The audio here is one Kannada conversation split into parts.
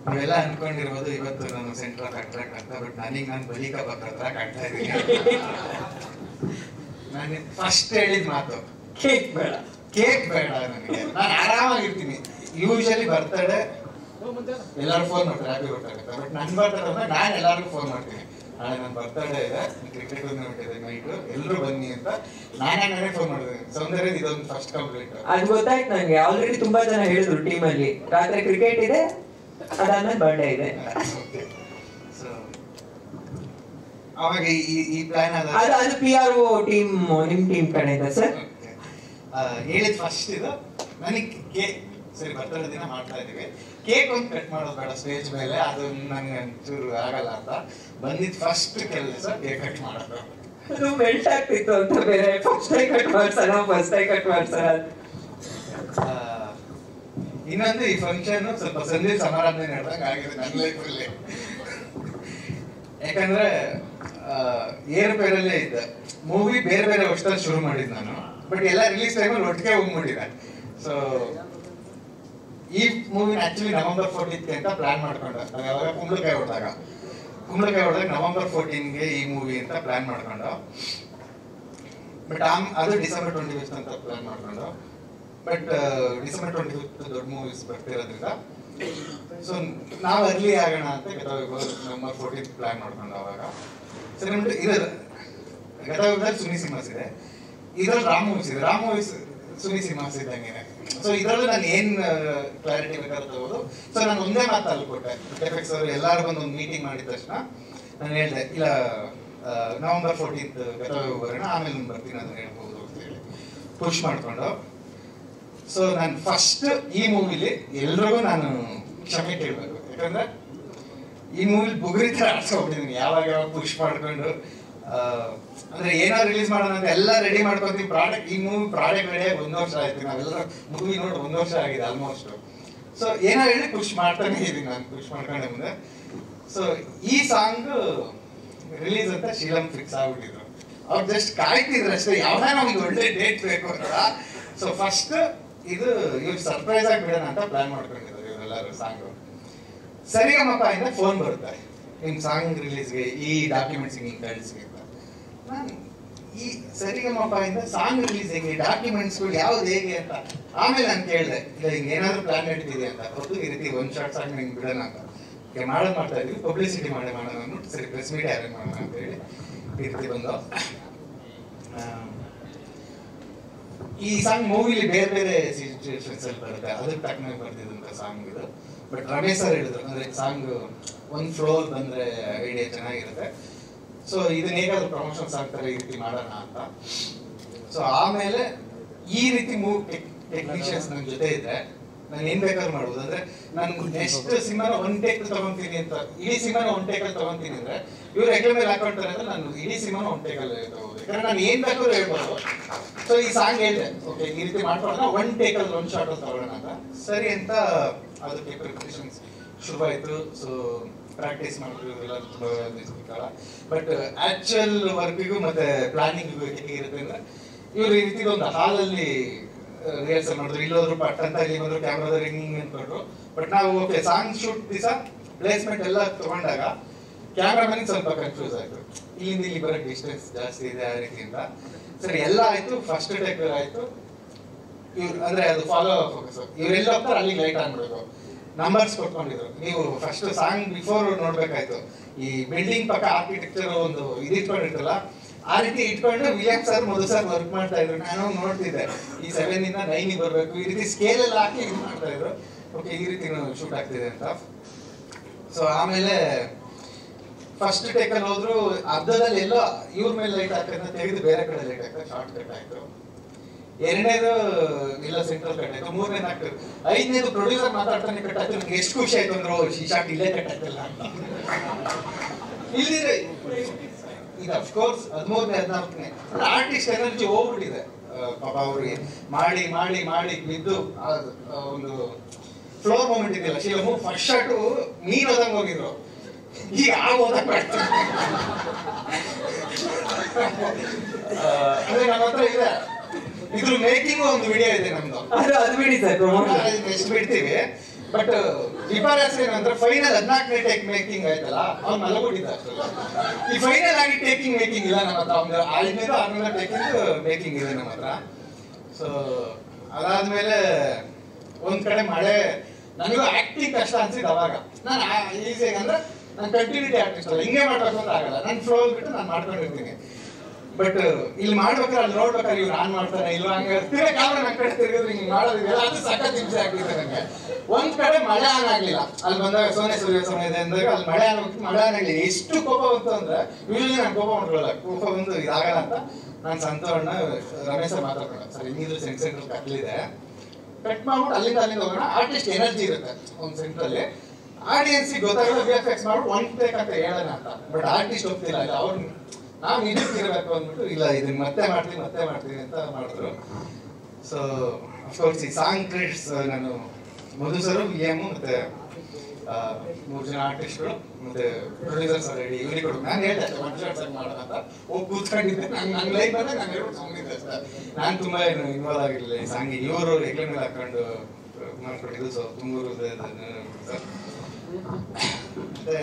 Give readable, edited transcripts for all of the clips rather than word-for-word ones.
ನೀವೆಲ್ಲ ಅನ್ಕೊಂಡಿರ್ಬೋದು ಇವತ್ತು ನಾನು ಸೆಂಟರ್ ಆಫ್ ಅಟ್ರಾಕ್ಟ್ ಅಂತ, ಬಟ್ ನನಗೆ ನಾನು ಬಲಿಕ ಅಟ್ರಾಕ್ಟ್ ಆಗ್ತಾ ಇದ್ದೀನಿ. ನಾನು ಫಸ್ಟ್ ಹೇಳಿದ ಮಾತು ಕೇಕ್ ಬೇಡ ನನಗೆ, ನಾನು ಆರಾಮಾಗಿರ್ತೀನಿ. ಯೂಶಲಿ ಬರ್ತಡೆ ಎಲ್ಲರೂ ಫೋನ್ ಮಾಡ್ತಾರೆ, ಹ್ಯಾಪಿ ಬರ್ತಡೆ ಅಂತ. ಬಟ್ ನನ್ನ ಬರ್ತಡೆ ಅಂದ್ರೆ ನಾನು ಎಲ್ಲರಿಗೂ ಫೋನ್ ಮಾಡ್ತೀನಿ, ನಾಳೆ ನನ್ನ ಬರ್ತಡೆ ಇದೆ, ಕ್ರಿಕೆಟ್ ಟೂರ್ನಮೆಂಟ್ ಇದೆ ನೈಟು, ಎಲ್ಲರೂ ಬನ್ನಿ ಅಂತ ನಾನೇ ಫೋನ್ ಮಾಡಿದ್ದೀನಿ. ಸೌಂದರ್ಯ ಇದೊಂದು ಫಸ್ಟ್ ಕಂಪ್ಲೀಟ್. ಅದು ಗೊತ್ತಾಯ್ತು ನನಗೆ. ಆಲ್ರೆಡಿ ತುಂಬಾ ಜನ ಹೇಳಿದ್ರು ಟೀಮಲ್ಲಿ ರಾತ್ರಿ ಕ್ರಿಕೆಟ್ ಇದೆ, ಅದಾದ್ಮೇಲೆ ಬರ್ಡೇ ಇದೆ. ಅವಾಗ ಈ ಪ್ಲಾನ್ ಅದು PRO ಟೀಮ್, ನಿಮ್ ಟೀಮ್ ಕಡೆಯಿಂದ ಸರ್ ಹೇಳಿದ್ ಫಸ್ಟ್ ಇದು. ನನಗೆ ಕೇಕ್ ಸರಿ ಬರ್ತಡೇ ದಿನ ಮಾಡ್ತಾ ಇದೀವಿ, ಕೇಕ್ ಒಂದು ಕಟ್ ಮಾಡೋದು ಬೇಡ ಸ್ಟೇಜ್ ಮೇಲೆ, ಅದು ನಂಗೆ ಒಂಚೂರು ಆಗಲ್ಲ ಅಂತ ಬಂದಿದ್ದು ಫಸ್ಟ್ ಕೆಲಸ ಕೇಕ್ ಕಟ್ ಮಾಡೋದು. ಅದು ಮೆಲ್ಟ್ ಆಗ್ತಿತ್ತು ಅಂತ ಬೇರೆ ಫಸ್ಟ್ ಟೈಮ್ ಕಟ್ ಮಾಡ್ಸೋಣ. ಇನ್ನೊಂದು ಈ ಫಂಕ್ಷನ್ ಸ್ವಲ್ಪ ಸಂಧಿ ಸಮಾರಾಧನೆ ನಡೆದಂಗೆ ಆಗಿದೆ ನನ್ನ ಲೈಫಲ್ಲಿ. ಯಾಕಂದ್ರೆ ಏರುಪೇರಲ್ಲೇ ಇದ್ದ ಮೂವಿ ಬೇರೆ ಬೇರೆ ವರ್ಷದಲ್ಲಿ ಶುರು ಮಾಡಿದ್ ನಾನು, ಬಟ್ ಎಲ್ಲ ರಿಲೀಸ್ ಟೈಮಲ್ಲಿ ಒಟ್ಟಿಗೆ ಹೋಗ್ಬಿಟ್ಟಿದೆ. ಸೊ ಈ ಮೂವಿನ ಆಕ್ಚುಲಿ ನವೆಂಬರ್ 14th ಅಂತ ಪ್ಲಾನ್ ಮಾಡ್ಕೊಂಡ. ಅವಾಗ ಕುಂಬಳಕಾಯಿ ಹೊಡೆದಾಗ ನವೆಂಬರ್ 14ಗೆ ಈ ಮೂವಿ ಅಂತ ಪ್ಲಾನ್ ಮಾಡ್ಕೊಂಡು, ಬಟ್ ಅದು ಡಿಸೆಂಬರ್ 25th ಅಂತ ಪ್ಲಾನ್ ಮಾಡ್ಕೊಂಡು, ಬಟ್ ಡಿಸೆಂಬರ್ 25th ದೊಡ್ಡ ಮೂವೀಸ್ ಬರ್ತಿರೋದ್ರಿಂದ ಸೊ ನಾವು ಅರ್ಲಿ ಆಗೋಣ ಅಂತ ನವೆಂಬರ್ 14th ಪ್ಲಾನ್ ಮಾಡ್ಕೊಂಡು. ಅವಾಗ ಸರಿ ಇದು ಗತಯುಗದಲ್ಲಿ ಸುನಿ ಸಿನಿಮಾಸ್ ಇದೆ, ಇದ್ರಲ್ಲಿ ರಾಮ್ ಮೂವೀಸ್ ಇದೆ. ರಾಮ್ ಮೂವೀಸ್ ಸುನಿ ಸಿನಿಮಾಸ್ ಇದ್ದಂಗೆ. ಸೊ ಇದರಲ್ಲಿ ನಾನು ಏನ್ ಕ್ಲಾರಿಟಿ ಬೇಕಾದ್ರೆ ತಗೋದು. ಸೊ ನಾನು ಒಂದೇ ಮಾತು ಅಲ್ಲಿ ಕೊಟ್ಟೆ, ಎಫೆಕ್ಟ್ಸ್ ಅವರು ಎಲ್ಲರೂ ಬಂದು ಒಂದು ಮೀಟಿಂಗ್ ಮಾಡಿದ ತಕ್ಷಣ ನಾನು ಹೇಳಿದೆ, ಇಲ್ಲ ನವೆಂಬರ್ 14th ಗತಯುಗ ಬರೋಣ, ಆಮೇಲೆ ನಾನು ಬರ್ತೀನಿ ಅದನ್ನ ಹೇಳ್ಬೋದು ಅಂತ ಹೇಳಿ ಪುಷ್ ಮಾಡ್ಕೊಂಡು. ಸೊ ನಾನು ಫಸ್ಟ್ ಈ ಮೂವಿಲಿ ಎಲ್ರಿಗೂ ನಾನು ಕ್ಷಮೆ ಕೇಳಬೇಕು. ಯಾಕಂದ್ರೆ ಈ ಮೂವಿಲಿ ಬುಗುರಿ ಥರ ಆಡ್ಸ್ಕೊಬಿಟ್ಟಿದ್ದೀನಿ, ಯಾವಾಗ ಪುಷ್ ಮಾಡ್ಕೊಂಡು. ಅಂದ್ರೆ ಏನೋ ರಿಲೀಸ್ ಮಾಡೋಣ ಅಂತ ಎಲ್ಲ ರೆಡಿ ಮಾಡ್ಕೊತೀವಿ. ಪ್ರಾಡಕ್ಟ್ ಈ ಮೂವಿ ಪ್ರಾಡಕ್ಟ್ ರೆಡಿ ಆಗಿ 1 ವರ್ಷ ಆಯ್ತು, ನಾವೆಲ್ಲ ಮೂವಿ ನೋಡಿ 1 ವರ್ಷ ಆಗಿದೆ ಆಲ್ಮೋಸ್ಟ್. ಸೊ ಏನೋ ಹೇಳಿ ಪುಷ್ ಮಾಡ್ತಾನೆ ಇದ್ದೀನಿ ನಾನು, ಪುಷ್ ಮಾಡ್ಕೊಂಡೆ ಮುಂದೆ. ಸೊ ಈ ಸಾಂಗ್ ರಿಲೀಸ್ ಅಂತ ಶೀಲಂ ಫಿಕ್ಸ್ ಆಗ್ಬಿಟ್ಟಿದ್ರು. ಅವ್ರು ಜಸ್ಟ್ ಕಾಯ್ತಿದ್ರು ಅಷ್ಟೇ, ಯಾವಾಗ ನಮ್ಗೆ ಒಳ್ಳೆ ಡೇಟ್ ಬೇಕು ಅಂತ. ಸೊ ಫಸ್ಟ್ ಇದು ಇವ್ರು ಸರ್ಪ್ರೈಸ್ ಆಗಿ ಬಿಡೋಣ ಅಂತ ಪ್ಲಾನ್ ಮಾಡ್ಕೊಂಡಿದ್ರು ಇವರೆಲ್ಲರೂ. ಸಾಂಗ್ ಸರಿಗಮಪ ಇಂದ ಫೋನ್ ಬರುತ್ತೆ, ನಿಮ್ ಸಾಂಗ್ ರಿಲೀಸ್ಗೆ ಈ ಡಾಕ್ಯುಮೆಂಟ್ಸ್ ಹಿಂಗೆ ಕಳಿಸಿ ಅಂತ. ನಾನು ಈ ಸರಿಗಮಪ ಇಂದ ಸಾಂಗ್ ರಿಲೀಸ್ ಹೆಂಗೆ, ಡಾಕ್ಯುಮೆಂಟ್ಸ್ಗಳು ಯಾವ್ದು ಹೇಗೆ ಅಂತ ಆಮೇಲೆ ನಾನು ಕೇಳಿದೆ, ಇಲ್ಲ ಹಿಂಗೆ ಏನಾದ್ರು ಪ್ಲಾನ್ ಇಡ್ತಿದೆ ಅಂತ. ಹೊತ್ತು ಈ ರೀತಿ 1 ಶಾರ್ಟ್ ಸಾಂಗ್ ಹಿಂಗೆ ಬಿಡೋಣ ಅಂತ ಮಾಡೋದು ಮಾಡ್ತಾ ಇದ್ವಿ, ಪಬ್ಲಿಸಿಟಿ ಮಾಡೋಣ ಅಂದ್ಬಿಟ್ಟು ಸರಿ ಪ್ರೆಸ್ ಮೀಟ್ ಅರೇಂಜ್ ಮಾಡೋಣ ಅಂತ ಹೇಳಿ ಈ ರೀತಿ ಬಂದು. ಈ ಸಾಂಗ್ ಮೂವಿಲಿ ಬೇರೆ ಬೇರೆ ಸಿಚುವೇಶನ್ಸ್ ಅಲ್ಲಿ ಬರುತ್ತೆ, ಅದಕ್ಕೆ ತಕ್ಕನಾಗಿ ಬರ್ತಿದ್ದಂತ ಸಾಂಗ್ ಇದು. ಬಟ್ ರಮೇಶ್ ಸರ್ ಹೇಳಿದ್ರು, ಅಂದ್ರೆ ಸಾಂಗ್ ಒಂದು ಫ್ಲೋರ್ ಬಂದ್ರೆ ಐಡಿಯಾ ಚೆನ್ನಾಗಿರುತ್ತೆ, ಸೊ ಇದನ್ನ ಹೇಗಾದ್ರು ಪ್ರಮೋಷನ್ ಸಾಂಗ್ ತರ ಈ ರೀತಿ ಮಾಡೋಣ ಅಂತ. ಸೊ ಆಮೇಲೆ ಈ ರೀತಿ ಟೆಕ್ನಿಷಿಯನ್ಸ್ ನನ್ನ ಜೊತೆ ಇದ್ರೆ ನಾನು ಏನ್ ಬೇಕಾದ್ರೂ ಮಾಡ್ಬೋದು. ಅಂದ್ರೆ ನಾನು ನೆಕ್ಸ್ಟ್ ಸಿನಿಮಾನ 1 ಟೇಕ್ ತಗೊಂತೀನಿ ಅಂತ, ಇಡೀ ಸಿನಿಮಾನ 1 ಟೇಕಲ್ಲಿ ತಗೊಂತೀನಿ ಅಂದ್ರೆ ಇವ್ರು ಹೆಗ್ಲ ಮೇಲೆ ಹಾಕೊಳ್ತಾರೆ ಅಂದ್ರೆ ನಾನು ಇಡೀ ಸಿನಿಮಾನ 1 ಟೇಕಲ್ಲಿ ತಗೋದು. ಯಾಕಂದ್ರೆ ನಾನು ಏನ್ ಬೇಕಾದ್ರೂ ಹೇಳ್ಬೋದು. ಸೊ ಈ ಸಾಂಗ್ ಹೇಳಿದೆ, ಓಕೆ ಈ ರೀತಿ ಮಾಡ್ಕೊಳ್ಳೋಣ, 1 ಟೇಕಲ್ಲಿ 1 ಶಾರ್ಟ್ ಅಲ್ಲಿ ತಗೊಳ್ಳೋಣ ಅಂತ. ಸರಿ ಅಂತ ಅದಕ್ಕೆ ಪ್ರಿಪರೇಷನ್ಸ್ ಶುರುವಾಯಿತು. ಸೊ ಪ್ರಾಕ್ಟೀಸ್ ಮಾಡಿದ್ರು ಎಲ್ಲ ತುಂಬಾ. ಬಟ್ ಆಕ್ಚುಯಲ್ ವರ್ಕಿಗೂ ಮತ್ತೆ ಪ್ಲಾನಿಂಗಿಗೂ ಹೇಗಿರುತ್ತೆ ಅಂದ್ರೆ ಇವ್ರು ಈ ರೀತಿ ಒಂದು ಹಾಲಲ್ಲಿ ರಿಹರ್ಸಲ್ ಮಾಡಿದ್ರು, ಇಲ್ಲೋದ್ರು ಪಟ್ ಅಂತ, ಇಲ್ಲಿ ಬಂದ್ರು ಕ್ಯಾಮ್ರಾದ ರಿಂಗಿಂಗ್ ಅನ್ಕೊಂಡ್ರು. ಬಟ್ ನಾವು ಓಕೆ ಸಾಂಗ್ ಶೂಟ್ ದಿವಸ ಪ್ಲೇಸ್ಮೆಂಟ್ ಎಲ್ಲ ತಗೊಂಡಾಗ ಕ್ಯಾಮ್ರಾಮನಿಗೆ ಸ್ವಲ್ಪ ಕನ್ಫ್ಯೂಸ್ ಆಯ್ತು, ಇಲ್ಲಿಂದ ಇಲ್ಲಿ ಬರೋಕ್ಕೆ ಡಿಸ್ಟೆನ್ಸ್ ಜಾಸ್ತಿ ಇದೆ ಆ ರೀತಿಯಿಂದ. ಸರಿ ಎಲ್ಲ ಆಯ್ತು, ಫಸ್ಟ್ ಟೇಕ್ ಆಯ್ತು. ಇವ್ರು ಅಂದ್ರೆ ಅದು ಫಾಲೋ ಫೋಕಸ್, ಇವ್ರೆಲ್ಲ ಹೋಗ್ತಾರೆ ಅಲ್ಲಿಗೆ ಲೈಟ್ ಆಗ್ಬಿಡೋದು. ನಂಬರ್ಸ್ ಕೊಟ್ಕೊಂಡಿದ್ರು, ನೀವು ಫಸ್ಟ್ ಸಾಂಗ್ ಬಿಫೋರ್ ನೋಡ್ಬೇಕಾಯ್ತು. ಈ ಬಿಲ್ಡಿಂಗ್ ಪಕ್ಕ ಆರ್ಕಿಟೆಕ್ಚರ್ ಒಂದು ಇದಿಟ್ಕೊಂಡಿರ್ತಲ್ಲ, ಆ ರೀತಿ ಇಟ್ಕೊಂಡು ವಿಲಿಯಂ ಸರ್ ಮಧು ಸರ್ ವರ್ಕ್ ಮಾಡ್ತಾ ಇದ್ರು. ನಾನು ನೋಡ್ತಿದ್ದೆ, ಈ 7 ಇಂದ 9 ಬರ್ಬೇಕು, ಈ ರೀತಿ ಸ್ಕೇಲ್ ಎಲ್ಲ ಹಾಕಿ ಇದು ಮಾಡ್ತಾ ಇದ್ರು. ಓಕೆ ಈ ರೀತಿ ಶೂಟ್ ಆಗ್ತಿದೆ ಅಂತ. ಸೊ ಆಮೇಲೆ ಫಸ್ಟ್ ಟೇಕಲ್ಲಿ ಹೋದ್ರು, ಅರ್ಧದಲ್ಲಿ ಎಲ್ಲೋ ಇವ್ರ ಮೇಲೆ ಲೈಟ್ ಹಾಕೋದನ್ನ ತೆಗೆದು ಬೇರೆ ಕಡೆ ಲೈಟ್ ಹಾಕೋದು, ಶಾರ್ಟ್ ಕಟ್ ಆಯ್ತು. 2ನೇದು ಇಲ್ಲ ಸೆಂಟ್ರಲ್ ಕಟ್ ಆಯ್ತು. 3ನೇದು ಆಗ್ತದೆ. 5ನೇದು ಪ್ರೊಡ್ಯೂಸರ್ ಮಾತಾಡ್ತಾನೆ ಕಟ್ ಆಯ್ತು. ನನಗೆ ಎಷ್ಟು ಖುಷಿ ಆಯ್ತು ಅಂದ್ರೆ ಈ ಶಾರ್ಟ್ ಇಲ್ಲೇ ಕಟ್ ಆಗ್ತಿಲ್ಲ ಅಂತ. ಇಲ್ಲಿದೆ ಈಗ ಅಫ್ಕೋರ್ಸ್ 13ನೇ 14ನೇ ಆರ್ಟಿಸ್ಟ್ ಎನರ್ಜಿ ಹೋಗ್ಬಿಟ್ಟಿದೆ ಪಾಪ. ಅವ್ರಿಗೆ ಮಾಡಿ ಮಾಡಿ ಮಾಡಿ ಬಿದ್ದು ಒಂದು ಫ್ಲೋರ್ ಮೂಮೆಂಟ್ ಇದೆಯಲ್ಲ, ಶೀಲಮು ಫಸ್ಟ್ ಶಾರ್ಟು ನೀರ್ ಹೋದಂಗೆ ಹೋಗಿದ್ರು, ಈಗ ಹೋದಂಗೆ ಮಾಡ್ತಾರೆ. ಅಂದ್ರೆ ನಮ್ಮ ಹತ್ರ ಇದೆ, ಇದ್ರ ಮೇಕಿಂಗ್ ಒಂದು ವಿಡಿಯೋ ಇದೆ ನಮ್ದು, ಅದು ಬಿಡಿ ಸರ್, ನೆಕ್ಸ್ಟ್ ಬಿಡ್ತೀವಿ. ಬಟ್ ಡಿಫರೆನ್ಸ್ ಏನಂದ್ರೆ ಫೈನಲ್ 14ನೇ ಟೇಕ್ ಮೇಕಿಂಗ್ ಆಯ್ತಲ್ಲ ಅವ್ನು ಮಲಗುಡಿದ್ದ ಅಷ್ಟಲ್ಲ. ಈ ಫೈನಲ್ ಆಗಿ ಟೇಕಿಂಗ್ ಮೇಕಿಂಗ್ ಇಲ್ಲ ನಮ್ಮ ಹತ್ರ, ಒಂದು 500-600 ಟೇಕಿಂಗ್ ಮೇಕಿಂಗ್ ಇದೆ ನಮ್ಮ ಹತ್ರ. ಸೊ ಅದಾದ್ಮೇಲೆ ಒಂದ್ ಕಡೆ ಮಳೆ, ನನಗೂ ಆಕ್ಟಿಂಗ್ ಕಷ್ಟ ಅನ್ಸಿದ್ದು ಅವಾಗ. ನಾನು ಈಸಿಯಾಗಿ ಅಂದ್ರೆ ನಾನು ಕಂಟಿನ್ಯೂಟಿ ಆರ್ಟಿಸ್ಟ್ ಅಲ್ಲ, ಹಿಂಗೆ ಮಾಡ್ಬೇಕು ಅಂತ ಆಗಲ್ಲ, ನನ್ನ ಫ್ಲೋ ಬಿಟ್ಟು ನಾನು ಮಾಡ್ಕೊಂಡಿರ್ತೀನಿ. ಬಟ್ ಇಲ್ಲಿ ಮಾಡ್ಬೇಕಾದ್ರೆ ಅಲ್ಲಿ ನೋಡ್ಬೇಕಾದ್ರೆ ಇವ್ರು ಆನ್ ಮಾಡ್ತಾರೆ ಇಲ್ವಾ ಹಂಗೆ ತಿರ್ಗಾದ್ರೆ ನನ್ನ ಕಡೆ ತಿರುಗಿದ್ರೆ ಹಿಂಗೆ ಮಾಡೋದಿಲ್ಲ, ಅದು ಸಖತ್ ಹಿಂಸೆ ಆಗ್ತಿದೆ ನನಗೆ. ಒಂದ್ ಕಡೆ ಮಳೆ ಆನ್ ಆಗ್ಲಿಲ್ಲ, ಅಲ್ಲಿ ಬಂದಾಗ ಸೋನೆ ಸೂರ್ಯ ಸಮಯ ಅಂದಾಗ ಅಲ್ಲಿ ಮಳೆ ಆನ್ ಆಗ್ಲಿಲ್ಲ. ಎಷ್ಟು ಕೋಪ ಬಂತು ಅಂದ್ರೆ ಯೂಶಲಿ ನಾನು ಕೋಪ ಮಾಡ್ಕೊಳ್ಳಲ್ಲ, ಕೋಪ ಬಂದು ಇದಾಗಲ್ಲ ಅಂತ ನಾನು ಸಂತೋಷ ರಮೇಶ ಮಾತಾಡ್ಕೊಂಡ, ಸರ್ ಹಿಂಗಿದ್ರು ಸೆಂಟ್ರಲ್ ಕಟ್ಲಿದೆ, ಕಟ್ ಮಾಡ್ಬಿಟ್ಟು ಅಲ್ಲಿಂದ ಹೋಗೋಣ. ಆರ್ಟಿಸ್ಟ್ ಎನರ್ಜಿ ಇರುತ್ತೆ ಒಂದು ಸೆಂಟ್ರಲ್ಲಿ, ಆಡಿಯನ್ಸಿಗೆ ಗೊತ್ತಾಗಲ್ಲ VFX ಮಾಡ್ಬಿಟ್ಟು ಒನ್ ಟೇಕ್ ಅಂತ ಹೇಳೋಣ ಅಂತ. ಬಟ್ ಆರ್ಟಿಸ್ಟ್ ಹೋಗ್ತಿಲ್ಲ, ಇಲ್ಲ ಅವ್ರು ನಾವು ನಿಜಕ್ಕೆ ಇರಬೇಕು ಅಂದ್ಬಿಟ್ಟು ಇಲ್ಲ ಇದನ್ನ ಮತ್ತೆ ಮಾಡ್ತೀನಿ ಅಂತ ಮಾಡಿದ್ರು. ಸೊ ಅಫ್ಕೋರ್ಸ್ ಈ ಸಾಂಗ್ ಕ್ರೆಡಿಟ್ಸ್ ನಾನು ಮಧು ಸರ್, VM ಮತ್ತೆ 3 ಜನ ಆರ್ಟಿಸ್ಟ್ಗಳು ಮತ್ತೆ ಪ್ರೊಡ್ಯೂಸರ್ಸ್ ರೆಡಿ ಇವ್ರಿಗೆ ಕೊಡು. ನಾನು ಹೇಳ್ದೆ ಒನ್ ಶಾಟ್ ಸಾಂಗ್ ಮಾಡೋಣ ಅಂತ ಹೋಗಿ ಕೂತ್ಕೊಂಡಿದ್ದೆ. ನನ್ನ ಲೈಫ್ ಬಂದಾಗ ನಾನು 2 ಸಾಂಗ್ ಇದೆ ಸರ್, ನಾನು ತುಂಬಾ ಏನು ಇನ್ವಾಲ್ವ್ ಆಗಿರಲಿಲ್ಲ ಈ ಸಾಂಗ್. ಇವರು ಹೆಗ್ಲ ಮೇಲೆ ಹಾಕೊಂಡು ಮಾಡ್ಕೊಟ್ಟಿದ್ದು. ಸೊ ತುಂಬೂರು ಸರ್ ಮತ್ತೆ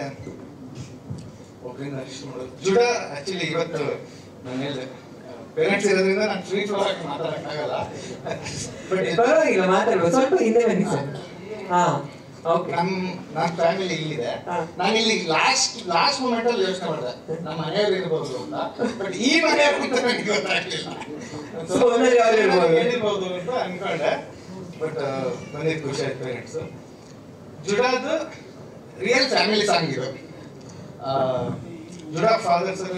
ಒಬ್ಬರಿಂದ ಅಷ್ಟು ಮಾಡೋದು ಜುಡ. ಆಕ್ಚುಲಿ ಇವತ್ತು ನಾನು ಹೇಳಿದೆ ಪೇರೆಂಟ್ಸ್ ಇರೋದ್ರಿಂದ ನಾನು ಫ್ರೀ ಫ್ಲೋ ಆಗಿ ಮಾತಾಡಕ್ಕಾಗಲ್ಲ, ಬಟ್ ಪರವಾಗಿಲ್ಲ ಮಾತಾಡುವ, ಸ್ವಲ್ಪ ಹಿಂದೆ ಬನ್ನಿ ಸರ್. ಹಾ ಓಕೆ. ನಮ್ಮ ಫ್ಯಾಮಿಲಿ ಇಲ್ಲಿದೆ, ನಾನು ಇಲ್ಲಿ ಲಾಸ್ಟ್ ಮೂಮೆಂಟ್ ಅಲ್ಲಿ ಯೋಚನೆ ಮಾಡಿದೆ ನಮ್ಮ ಮನೆಯವ್ರು ಇರ್ಬೋದು ಅಂತ, ಬಟ್ ಈ ಮನೆಯವ್ರು ಅಂತ ನನಗೆ ಗೊತ್ತಾಗ್ಲಿಲ್ಲ. ಹೇಳಿರ್ಬೋದು ಅಂತ ಅನ್ಕೊಂಡೆ, ಬಟ್ ಬಂದಿದ್ದು ಖುಷಿ ಆಯ್ತು ಪೇರೆಂಟ್ಸ್. ಜುಡಾದು ರಿಯಲ್ ಫ್ಯಾಮಿಲಿ ಸಾಂಗ್ ಇದು. ಜುಡಾ ಫಾದರ್ ಸರ್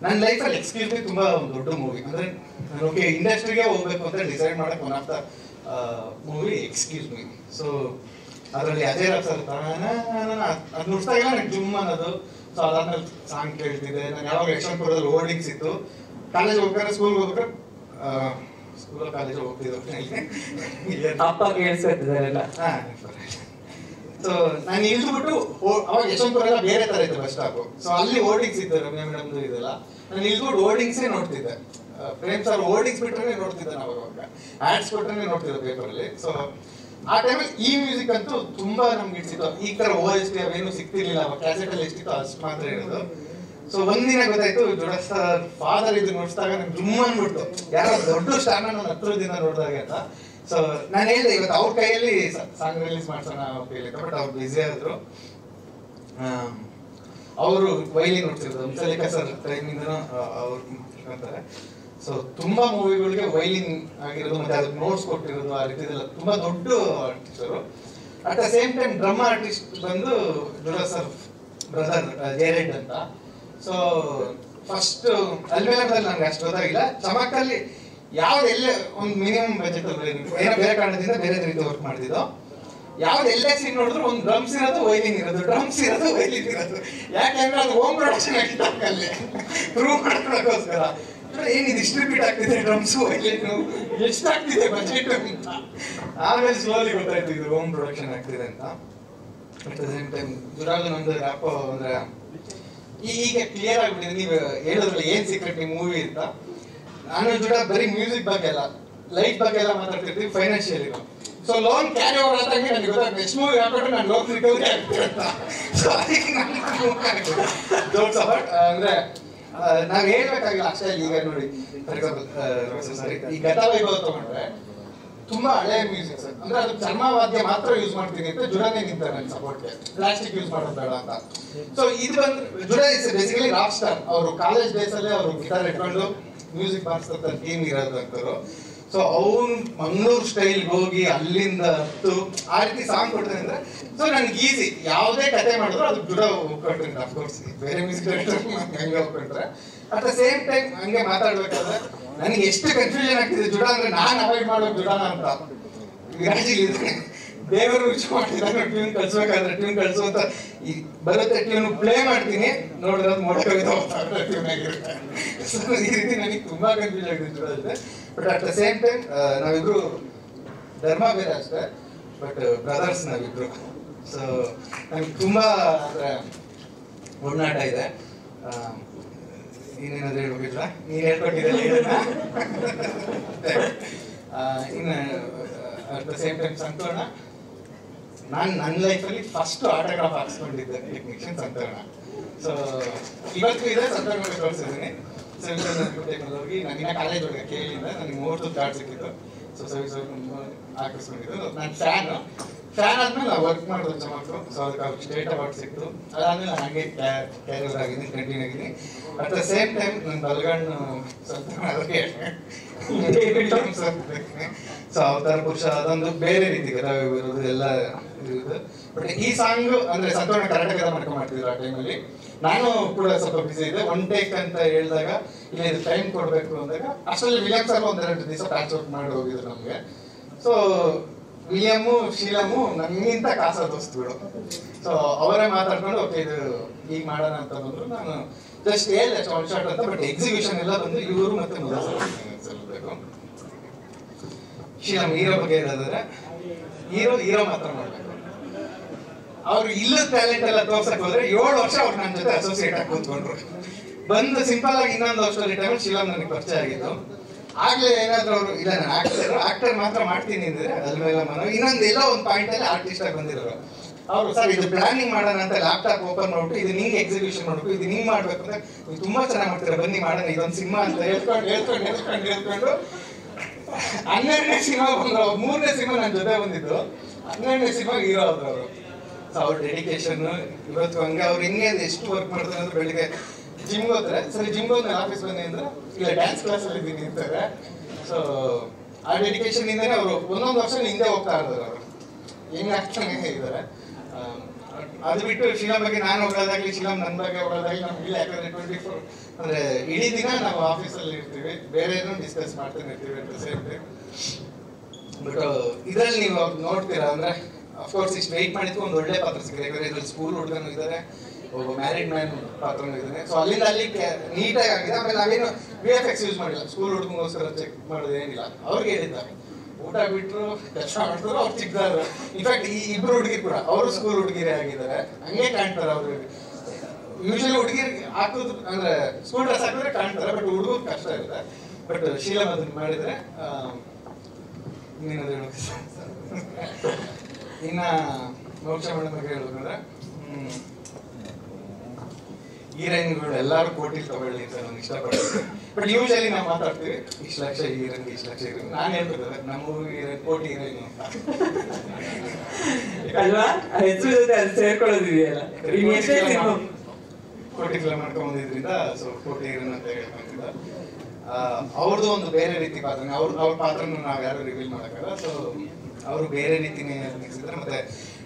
ನನ್ನ ಲೈಫಲ್ಲಿ ಎಕ್ಸ್ಕ್ಯೂಸ್ ಮೀ ತುಂಬಾ ಒಂದು ದೊಡ್ಡ ಮೂವಿ. ಅಂದ್ರೆ ನಾನು ಓಕೆ ಇಂಡಸ್ಟ್ರಿಗೆ ಹೋಗ್ಬೇಕು ಅಂತ ಡಿಸೈಡ್ ಮಾಡಕ್ one of the movie excuse me. So ಅದರಲ್ಲಿ ಅಜಯ್ ರಾವ್ ಸರ್ ಅದು ನುಡ್ಸ್ದಾಗೆಲ್ಲ ನಂಗೆ ಜುಮ್ ಅನ್ನೋದು. ಸೊ ಅದಾದ್ಮೇಲೆ ಸಾಂಗ್ ಕೇಳ್ತಿದ್ದೆ ನಾನು. ಯಾವಾಗ ಯಶವಂತಪುರದಲ್ಲಿ ಹೋರ್ಡಿಂಗ್ಸ್ ಇತ್ತು, ಕಾಲೇಜ್ ಹೋಗ್ಬೇಕಾದ್ರೆ ಸ್ಕೂಲ್ಗೆ ಹೋಗ್ಬೇಕಾದ್ರೆ ಸ್ಕೂಲ್ ಕಾಲೇಜ್ ಹೋಗ್ತಿದ್ದೆ ಅಪ್ಪ ಕೇಳಿಸ್ಕೊತಿದಾರೆಲ್ಲ. ಸೊ ನಾನು ಇಳಿದ್ಬಿಟ್ಟು ಅವಾಗ ಯಶವಂತಪುರ ಎಲ್ಲ ಬೇರೆ ತರ ಇತ್ತು ಬಸ್ ಸ್ಟಾಪ್. ಸೊ ಅಲ್ಲಿ ಹೋರ್ಡಿಂಗ್ಸ್ ಇತ್ತು ರಮ್ಯಾ ಮೇಡಮ್ದು ಇದೆಲ್ಲ. ನಾನು ಇಳಿದ್ಬಿಟ್ಟು ಹೋರ್ಡಿಂಗ್ಸೇ ನೋಡ್ತಿದ್ದೆ. ಪ್ರೇಮ್ ಸರ್ ಹೋರ್ಡಿಂಗ್ಸ್ ಬಿಟ್ರೆ ನೋಡ್ತಿದ್ದೆ, ನಾವು ಅವಾಗ ಆಡ್ಸ್ ಕೊಟ್ರೆ ನೋಡ್ತಿದ್ದೆ ಪೇಪರಲ್ಲಿ. ಸೊ ಆ ಟೈಮಲ್ಲಿ ಈ ಮ್ಯೂಸಿಕ್ ಅಂತೂ ತುಂಬಾ ನಮ್ಗೆ ಇಡ್ಸಿತ್ತು. ಈ ತರ OST ಅವೇನು ಸಿಗ್ತಿರ್ಲಿಲ್ಲ, ಅವಾಗ ಕ್ಯಾಸೆಟ್ ಅಲ್ಲಿ ಎಷ್ಟಿತ್ತು ಅಷ್ಟು ಮಾತ್ರ ಇರೋದು. ಸೊ ಒಂದಿನ ಗೊತ್ತಾಯ್ತು ಜುಡಾ ಸರ್ ಫಾದರ್ ಇದು ನೋಡಿಸಿದಾಗ ನಂಗೆ ಜುಮ್ ಅಂದ್ಬಿಡ್ತು, ಯಾರೋ ದೊಡ್ಡ ಸ್ಟಾರ್ನ ನಾನು ಹತ್ರದಿಂದ ನೋಡಿದಾಗ ಅಂತ. ಸೊ ನಾನು ಹೇಳಿದೆ ಇವತ್ತು ಅವ್ರ ಕೈಯಲ್ಲಿ ಸಾಂಗ್ ರಿಲೀಸ್ ಮಾಡ್ಸೋಣ ಹೇಳಿದ್ದೆ, ಬಟ್ ಅವ್ರು ಬ್ಯುಸಿ ಆದ್ರು. ಅವರು ವೈಲಿನ್ ನೋಡ್ತಿರೋದು ಹಂಸಲೇಖ ಸರ್ ಟೈಮಿಂದ ಅವ್ರು ಅಂತಾರೆ. ಸೊ ತುಂಬಾ ಮೂವಿಗಳಿಗೆ ವೈಲಿನ್ ಆಗಿರೋದು ಮತ್ತೆ ಅದಕ್ಕೆ ನೋಟ್ಸ್ ಕೊಟ್ಟಿರೋದು ಆ ರೀತಿದೆಲ್ಲ ತುಂಬಾ ದೊಡ್ಡ ಆರ್ಟಿಸ್ಟರು. At the same time drum artist ಬಂದು ಜುಡಾ ಸರ್ ಬ್ರದರ್ ಜೇರೆಡ್ ಅಂತ. ಸೊ ಫಸ್ಟ್ ಅಲ್ಮೇಲದಲ್ಲಿ ನಂಗೆ ಅಷ್ಟು ಗೊತ್ತಾಗಿಲ್ಲ. ಚಮಕಲ್ಲಿ ಯಾವ್ದು ಎಲ್ಲೇ ಒಂದು ಮಿನಿಮಮ್ ಬಜೆಟ್ ಏನೋ ಬೇರೆ ಕಾರಣದಿಂದ ಬೇರೆ ರೀತಿ ವರ್ಕ್ ಮಾಡ್ತಿದ್ದೋ, ಯಾವ್ದು ಎಲ್ಲೇ ಸೀನ್ ನೋಡಿದ್ರು ಒಂದು ಡ್ರಮ್ಸ್ ಇರೋದು ವೈಲಿನ್ ಇರೋದು, ಡ್ರಮ್ಸ್ ಇರೋದು ವೈಲಿನ್ ಇರೋದು. ಯಾಕೆಂದ್ರೆ ಅದು ಹೋಮ್ ಪ್ರೊಡಕ್ಷನ್ ಆಗಿತ್ತು ಅಲ್ಲಿ ಪ್ರೂವ್ ಮಾಡ್ಕೊಳಕ್ಕೋಸ್ಕರ. ಏನಿದು ಇಷ್ಟು ರಿಪೀಟ್ ಆಗ್ತಿದೆ ಡ್ರಮ್ಸ್ ವೈಲಿನ್, ಎಷ್ಟಾಗ್ತಿದೆ ಬಜೆಟ್ ಅಂತ. ಆಮೇಲೆ ಸ್ಲೋಲಿ ಗೊತ್ತಾಯ್ತು ಇದು ಹೋಮ್ ಪ್ರೊಡಕ್ಷನ್ ಆಗ್ತಿದೆ ಅಂತ. ಅಟ್ ದ ಸೇಮ್ ಟೈಮ್ ಜುಡಾಗ ನಮ್ದು ರ್ಯಾಪ್ ಅಂದ್ರೆ ಈಗ ಕ್ಲಿಯರ್ ಆಗ್ಬಿಟ್ಟಿದೆ. ನೀವು ಹೇಳಿದ್ರಲ್ಲ ಏನ್ ಸೀಕ್ರೆಟ್ ನಿಮ್ಮ ಮೂವಿ ಅಂತ. ನಾನು ಜುಡಾ ಬರೀ ಮ್ಯೂಸಿಕ್ ಬಗ್ಗೆ ಅಲ್ಲ, ಲೈಫ್ ಬಗ್ಗೆ ಎಲ್ಲ ಮಾತಾಡ್ತಿರ್ತೀವಿ, ಫೈನಾನ್ಷಿಯಲ್ ಇರೋ. ಸೊ ಲೋನ್ ಕ್ಯಾರಿ ಓವರ್ ಆದಂಗೆ ನನಗೆ ಗೊತ್ತಾಗ್ತದೆ ನೆಕ್ಸ್ಟ್ ಮೂವಿ ಹಾಕೊಂಡ್ರೆ ನಾನು ಲೋನ್ ರಿಕವರಿ ಆಗ್ತೀನಿ ಅಂತ. ಸೊ ಅದಕ್ಕೆ ಬಟ್ ಅಂದ್ರೆ ನಾವ್ ಹೇಳ್ಬೇಕಾಗಿಲ್ಲ ಅಷ್ಟೇ. ಈಗ ನೋಡಿ ಸಾರಿ ಈ ಗತ ವೈಭವ ತಗೊಂಡ್ರೆ ತುಂಬಾ ಹಳೆ ಮ್ಯೂಸಿಕ್ ಅಂದ್ರೆ ಅದು ಚರ್ಮವಾದ್ಯ ಮಾತ್ರ ಯೂಸ್ ಮಾಡ್ತೀನಿ ಅಂತ ಜುಡಾನೇ ನಿಂತಾರೆ ನನ್ನ ಸಪೋರ್ಟ್ಗೆ, ಪ್ಲಾಸ್ಟಿಕ್ ಯೂಸ್ ಮಾಡೋದು ಬೇಡ ಅಂತ. ಸೊ ಇದು ಬಂದ್ರೆ Judah is basically rock star. ಅವರು ಕಾಲೇಜ್ ಡೇಸ್ ಅಲ್ಲೇ ಅವರು ಗಿಟಾರ್ ಇಟ್ಕೊಂಡು ಮ್ಯೂಸಿಕ್ ಮಾಡಿಸ್ತಾರೆ ಟೀಮ್ ಇರೋದು ಅಂತಾರು. ಸೊ ಅವ್ನು ಮಂಗಳೂರು ಸ್ಟೈಲ್ಗೆ ಹೋಗಿ ಅಲ್ಲಿಂದ ಹತ್ತು ಆ ರೀತಿ ಸಾಂಗ್ ಕೊಡ್ತಾರೆ ಅಂದ್ರೆ ಸೊ ನನ್ಗೆ ಈಸಿ. ಯಾವುದೇ ಕತೆ ಮಾಡಿದ್ರು ಅದು ಜುಡಾ ಒಪ್ಕೊಂಡ್ರೆ ಅಫ್ಕೋರ್ಸ್ ಬೇರೆ ಮ್ಯೂಸಿಕ್ ಡೈರೆಕ್ಟರ್ ಹಂಗೆ ಒಪ್ಕೊಂಡ್ರೆ. ಅಟ್ ದ ಸೇಮ್ ಟೈಮ್ ಹಂಗೆ ಮಾತಾಡ್ಬೇಕಾದ್ರೆ ನನಗೆ ಎಷ್ಟು ಕನ್ಫ್ಯೂಷನ್ ಆಗ್ತಿದೆ ಜುಡಾ ಅಂದ್ರೆ ನಾನು ಅವಾಯ್ಡ್ ಮಾಡೋದು ಜುಡಾನ ಅಂತ. ವಿರಾಜಿಗೆ ದೇವರು ವಿಚ್ ಮಾಡಿದಾಗ ಟ್ಯೂನ್ ಕಳ್ಸ್ಬೇಕಾದ್ರೆ ಟ್ಯೂನ್ ಕಳ್ಸು ಅಂತ ಈ ಬರುತ್ತೆ ಟ್ಯೂನ್ ಪ್ಲೇ ಮಾಡ್ತೀನಿ, ನೋಡಿದ್ರೆ ಅದು ಮೊಡಕೋಗಿದ್ದು ಟ್ಯೂನ್ ಆಗಿರುತ್ತೆ. ಈ ರೀತಿ ನನಗೆ ತುಂಬಾ ಕನ್ಫ್ಯೂಸ್ ಆಗಿದೆ ಜುಡಾ ಜೊತೆ. But at the same time ನಾವಿಬ್ರು ಧರ್ಮ ಬೇರೆ ಅಷ್ಟೇ, ಬಟ್ ಬ್ರದರ್ಸ್ ನಾವಿಬ್ರು. ಸೊ ನನಗೆ ತುಂಬಾ ಒಡನಾಟ ಇದೆ. ಇನ್ನೇನಾದ್ರೂ ಹೇಳ್ಬೇಕಿಲ್ಲ, ನೀನ್ ಹೇಳ್ಕೊಟ್ಟಿದ್ದಲ್ಲ ಇದನ್ನ. ಇನ್ನು ಅಟ್ ದ ಸೇಮ್ ಟೈಮ್ ಸಂಕೋಣ ನಾನು ನನ್ನ ಲೈಫಲ್ಲಿ ಫಸ್ಟ್ ಆಟೋಗ್ರಾಫ್ ಹಾಕ್ಸ್ಕೊಂಡಿದ್ದೆ ಟೆಕ್ನಿಷಿಯನ್ ಸಂತೋಣ. ಸೊ ಇವತ್ತು ಇದೆ ಸಂತೋಣ ತೋರಿಸಿದ್ದೀನಿ. ಹೋಗಿ ನಾನು ಇನ್ನ ಕಾಲೇಜ್ ಒಳಗೆ ಕೇಳಿಂದ ನನಗೆ 3 ಕಾರ್ಡ್ ಸಿಕ್ಕಿತ್ತು. ಸೊ ಹಾಕಿಸ್ಕೊಂಡಿದ್ದು ನಾನು ಫ್ಯಾನ್ ಆದ್ಮೇಲೆ ನಾವು ವರ್ಕ್ ಮಾಡೋದು ಚಮಕ್ಕು. ಸೊ ಅದಕ್ಕೆ ಅವ್ರಿಗೆ ಸ್ಟೇಟ್ ಅವಾರ್ಡ್ ಸಿಕ್ತು. ಅದಾದ್ಮೇಲೆ ನಾನು ಹಂಗೆ ಕ್ಯಾರಿಯರ್ ಆಗಿದ್ದೀನಿ, ಕಂಟಿನ್ಯೂ ಆಗಿದ್ದೀನಿ. ಅಟ್ ದ ಸೇಮ್ ಟೈಮ್ ನನ್ನ ಬಲಗಣ್ಣು ಸ್ವಲ್ಪ ಅವ್ರಿಗೆ ಸೊ ಅವತಾರ ಪುರುಷ ಅದೊಂದು ಬೇರೆ ರೀತಿ ರವಿ ಬರೋದು ಎಲ್ಲ ಇರೋದು. ಬಟ್ ಈ ಸಾಂಗ್ ಅಂದ್ರೆ ಸಂತೋಷ ಕರ್ನಾಟಕದ ಮಾಡ್ಕೊಂಡು ಮಾಡ್ತಿದ್ರು ಆ ಟೈಮಲ್ಲಿ. ನಾನು ಕೂಡ ಸ್ವಲ್ಪ ಬಿಸಿ ಇದೆ. ಒನ್ ಟೇಕ್ ಅಂತ ಹೇಳಿದಾಗ ಇಲ್ಲಿ ಟೈಮ್ ಕೊಡಬೇಕು ಅಂದಾಗ ಅಷ್ಟರಲ್ಲಿ ವಿಲಿಯಂ ಸರ್ 1-2 ದಿವಸ ಪ್ಯಾಚ್ ವರ್ಕ್ ಮಾಡಿ ಹೋಗಿದ್ರು ನಮಗೆ. ಸೊ ವಿಲಿಯಮ್ಮು ಶೀಲಮು ನನ್ಗಿಂತ ಕಾಸ ದೋಸ್ತಿಗಳು. ಸೊ ಅವರೇ ಮಾತಾಡ್ಕೊಂಡು ಓಕೆ ಇದು ಈಗ ಮಾಡೋಣ ಅಂತ ಬಂದ್ರು. ನಾನು ಜಸ್ಟ್ ಹೇಳಿದೆ ಒನ್ ಶಾಟ್ ಅಂತ. ಬಟ್ ಎಕ್ಸಿಬಿಷನ್ ಎಲ್ಲ ಬಂದು ಇವರು ಮತ್ತೆ ಸಲ್ಲಬೇಕು. ಶೀಲಮ್ ಹೀರೋ ಬಗ್ಗೆ ಹೇಳಿದ್ರೆ ಹೀರೋ ಮಾತ್ರ ಮಾಡ್ಬೇಕು. ಅವ್ರು ಇಲ್ಲದ ಟ್ಯಾಲೆಂಟ್ ಎಲ್ಲ ತೋರ್ಸಕ್ ಹೋದ್ರೆ 7 ವರ್ಷ ಅವ್ರು ನನ್ನ ಜೊತೆ ಅಸೋಸಿಯೇಟ್ ಆಗಿ ಕೂತ್ಕೊಂಡ್ರು. ಬಂದು ಸಿಂಪಲ್ ಆಗಿ ಇನ್ನೊಂದು ವರ್ಷದಲ್ಲಿ ಟೈಮಲ್ಲಿ ಶೀಲಮ್ ನನಗೆ ಪರಿಚಯ ಆಗಿದ್ದು. ಆಗ್ಲೇ ಏನಾದ್ರು ಅವರು ಇಲ್ಲ ನಾನು ಆಕ್ಟರ್ ಮಾತ್ರ ಮಾಡ್ತೀನಿ ಅಂದ್ರೆ ಅದ್ರ ಮೇಲೆ ಮನೋ ಇನ್ನೊಂದು ಎಲ್ಲೋ ಒಂದು ಪಾಯಿಂಟ್ ಅಲ್ಲಿ ಆರ್ಟಿಸ್ಟ್ ಆಗಿ ಬಂದಿರೋರು. ಅವರು ಸರ್ ಇದು ಪ್ಲಾನಿಂಗ್ ಮಾಡೋಣ ಅಂತ ಲ್ಯಾಪ್ಟಾಪ್ ಓಪನ್ ಮಾಡ್ಬಿಟ್ಟು ಇದು ನಿಂಗೆ ಎಕ್ಸಿಬಿಷನ್ ಮಾಡ್ಬೇಕು, ಇದು ನಿಂಗೆ ಮಾಡ್ಬೇಕು ಅಂದ್ರೆ ನೀವು ತುಂಬಾ ಚೆನ್ನಾಗಿ ಮಾಡ್ತೀರಾ ಬನ್ನಿ ಮಾಡೋಣ ಇದೊಂದು ಸಿನಿಮಾ ಅಂತ ಹೇಳ್ಕೊಂಡು 12ನೇ ಸಿನಿಮಾ ಬಂದ್ರು. 3ನೇ ಸಿನಿಮಾ ನನ್ನ ಜೊತೆ ಬಂದಿದ್ದು. 12ನೇ ಸಿನಿಮಾ ಹೀರೋ ಆದ್ರು ಅವರು. ಸೊ ಅವ್ರ ಡೆಡಿಕೇಶನ್ ಇವತ್ತು ಹಂಗೆ ಅವ್ರು ಹಿಂಗೆ ಎಷ್ಟು ವರ್ಕ್ ಮಾಡ್ತಾರೆ ಅಂದ್ರೆ ಬೆಳಿಗ್ಗೆ ಜಿಮ್ಗೆ ಹೋದ್ರೆ ಸರಿ ಜಿಮ್ಗೆ ಹೋದ್ರೆ ಆಫೀಸ್ ಬನ್ನಿ ಅಂದ್ರೆ ಇಲ್ಲ ಡ್ಯಾನ್ಸ್ ಕ್ಲಾಸಲ್ಲಿ ಇದ್ದೀನಿ ಅಂತಾರೆ. ಸೊ ಆ ಡೆಡಿಕೇಶನ್ ಇಂದನೇ ಅವರು ಒಂದೊಂದು ವರ್ಷ ಹಿಂದೆ ಹೋಗ್ತಾ ಇರ್ತಾರೆ. ಅವರು ಹೆಂಗೆ ಆಗ್ತಾನೆ ಇದ್ದಾರೆ. ಅದು ಬಿಟ್ಟು ಶೀಲಮ್ ಬಗ್ಗೆ ನಾನು ಹೋಗೋದಾಗ್ಲಿ ಶೀಲಮ್ ನನ್ನ ಬಗ್ಗೆ ಹೋಗೋದಾಗ್ಲಿ ನಮ್ಗೆ ಇಲ್ಲ. ಯಾಕಂದ್ರೆ 24 ಅಂದ್ರೆ ಇಡೀ ದಿನ ನಾವು ಆಫೀಸಲ್ಲಿ ಇರ್ತೀವಿ, ಬೇರೆ ಏನೋ ಡಿಸ್ಕಸ್ ಮಾಡ್ತಾನೆ ಇರ್ತೀವಿ ಅಂತ ಸೇಮ್ ಟೈಮ್. ಬಟ್ ಇದ್ರಲ್ಲಿ ನೀವು ನೋಡ್ತೀರಾ ಅಂದ್ರೆ ಅಫ್ಕೋರ್ಸ್ ಇಷ್ಟು ವೆಯ್ಟ್ ಮಾಡಿದ್ವಿ ಒಂದು ಒಳ್ಳೆ ಪಾತ್ರ ಸಿಕ್ಕಿದೆ. ಯಾಕಂದ್ರೆ ಇದ್ರಲ್ಲಿ ಸ್ಕೂಲ್ ಹುಡುಗನೂ ಇದ್ದಾರೆ, ಒಬ್ಬ ಮ್ಯಾರಿಡ್ ಮ್ಯಾನ್ ಪಾತ್ರನೂ ಇದ್ದಾನೆ. ಸೊ ಅಲ್ಲಿಂದ ಅಲ್ಲಿ ನೀಟಾಗಿ ಆಗಿದೆ. ಆಮೇಲೆ ನಾವೇನು VFX ಯೂಸ್ ಮಾಡಿಲ್ಲ, ಸ್ಕೂಲ್ ಹುಡುಗನಿಗೋಸ್ಕರ ಚೆಕ್ ಮಾಡೋದು ಏನಿಲ್ಲ. ಅವ್ರಿಗೆ ಹೇಳಿದ್ದಾರೆ ಊಟ ಬಿಟ್ಟರು ಕೆಲಸ ಮಾಡ್ತಾರೆ. ಅವ್ರು ಚಿಕ್ಕದಾದ್ರು. ಇನ್ಫ್ಯಾಕ್ಟ್ ಈ ಇಬ್ರು ಹುಡುಗಿರು ಕೂಡ ಅವರು ಸ್ಕೂಲ್ ಹುಡುಗಿರೇ ಆಗಿದ್ದಾರೆ. ಹಂಗೆ ಕಾಣ್ತಾರೆ ಅವರು. ಯೂಶಲಿ ಹುಡುಗಿರ್ ಹಾಕೋದು ಅಂದ್ರೆ ಸ್ಕೂಲ್ ಡ್ರೆಸ್ ಹಾಕಿದ್ರೆ ಕಾಣ್ತಾರೆ, ಬಟ್ ಹುಡುಗರು ಕಷ್ಟ ಇರುತ್ತೆ. ಬಟ್ ಶೀಲಮ್ ಅದನ್ನ ಮಾಡಿದ್ರೆ ಇನ್ನೇನಾದ್ರು ಇನ್ನ ಮೋಕ್ಷ ಮೇಡಮ್ ಬಗ್ಗೆ ಹೇಳ್ಬೇಕಂದ್ರೆ ಹೀರೋಯಿನ್ಗಳು ಎಲ್ಲರೂ ಕೋಟಿಲಿ ತಗೊಳ್ಳಿ ಅಂತ ನಾನು ಇಷ್ಟಪಡ್ತೀನಿ. ಬಟ್ ಯೂಶಲಿ ನಾವು ಮಾತಾಡ್ತೀವಿ 1 ಲಕ್ಷ ಹೀರೋಯಿನ್ 1 ಲಕ್ಷ ಹೀರೋಯಿನ್. ನಾನು ಹೇಳ್ತಿದ್ದೆ ನಮ್ಮ ಹೀರೋಯಿನ್ ಕೋಟಿ ಹೀರೋಯಿನ್ ಅಂತ ಅಲ್ವಾ? ಹೆಸರು ಜೊತೆ ಅದು ಸೇರ್ಕೊಳ್ಳೋದಿದೆಯಲ್ಲ. ಕೋಟಿ ಫಿಲಮ್ ಮಾಡ್ಕೊಂಡ್ ಬಂದಿದ್ರಿಂದ ಸೊ ಕೋಟಿ ಹೀರೋಯಿನ್ ಅಂತ ಹೇಳ್ಕೊಂತಿದ್ದ. ಅವ್ರದ್ದು ಒಂದು ಬೇರೆ ರೀತಿ ಪಾತ್ರ. ಅವ್ರ ಪಾತ್ರನ ನಾವು ಯಾರು ರಿವೀಲ್ ಮಾಡೋಕ್ಕಲ್ಲ. ಸೊ ಅವರು ಬೇರೆ ರೀತಿನೇ ಅಭಿನಯಿಸಿದ್ರೆ. ಮತ್ತೆ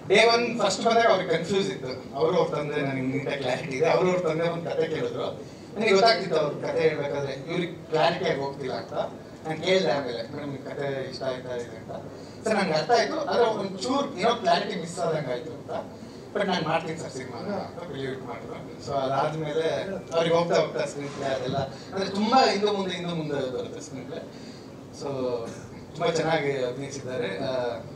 ಡೇ 1 ಫಸ್ಟ್ ಬಂದಾಗ ಅವ್ರಿಗೆ ಕನ್ಫ್ಯೂಸ್ ಇತ್ತು. ಅವ್ರ ತಂದೆ ನನಗೆ ನೀಟಾಗಿ ಕ್ಲಾರಿಟಿ ಇದೆ. ಅವ್ರ ತಂದೆ ಒಂದು ಕತೆ ಕೇಳಿದ್ರು. ನನಗೆ ಗೊತ್ತಾಗ್ತಿತ್ತು ಅವ್ರ ಕತೆ ಹೇಳ್ಬೇಕಾದ್ರೆ ಇವ್ರಿಗೆ ಕ್ಲಾರಿಟಿಯಾಗಿ ಹೋಗ್ತಿಲ್ಲ ಅಂತ. ನಾನು ಕೇಳಿದೆ ಆಮೇಲೆ ಮೇಡಮ್ ಈ ಕತೆ ಇಷ್ಟ ಆಯ್ತಾ ಇದೆ ಅಂತ. ಸರ್ ನಂಗೆ ಅರ್ಥ ಆಯ್ತು, ಆದ್ರೆ ಒಂಚೂರು ಏನೋ ಕ್ಲಾರಿಟಿ ಮಿಸ್ ಆದಂಗೆ ಆಯ್ತು ಅಂತ. ಬಟ್ ನಾನು ಮಾಡ್ತೀನಿ ಸರ್ ಸಿನಿಮಾನ ಅಂತ ಬಿಲೀವ್ ಮಾಡಿದ್ರು. ಸೊ ಅದಾದ್ಮೇಲೆ ಅವ್ರಿಗೆ ಹೋಗ್ತಾ ಸ್ಕ್ರೀನ್ ಪ್ಲೇ ಅದೆಲ್ಲ ಅಂದ್ರೆ ತುಂಬಾ ಹಿಂದೆ ಮುಂದೆ ಬರುತ್ತೆ ಸ್ಕ್ರೀನ್ ಪ್ಲೇ. ಸೊ ತುಂಬಾ ಚೆನ್ನಾಗಿ ಅಭಿನಯಿಸಿದ್ದಾರೆ.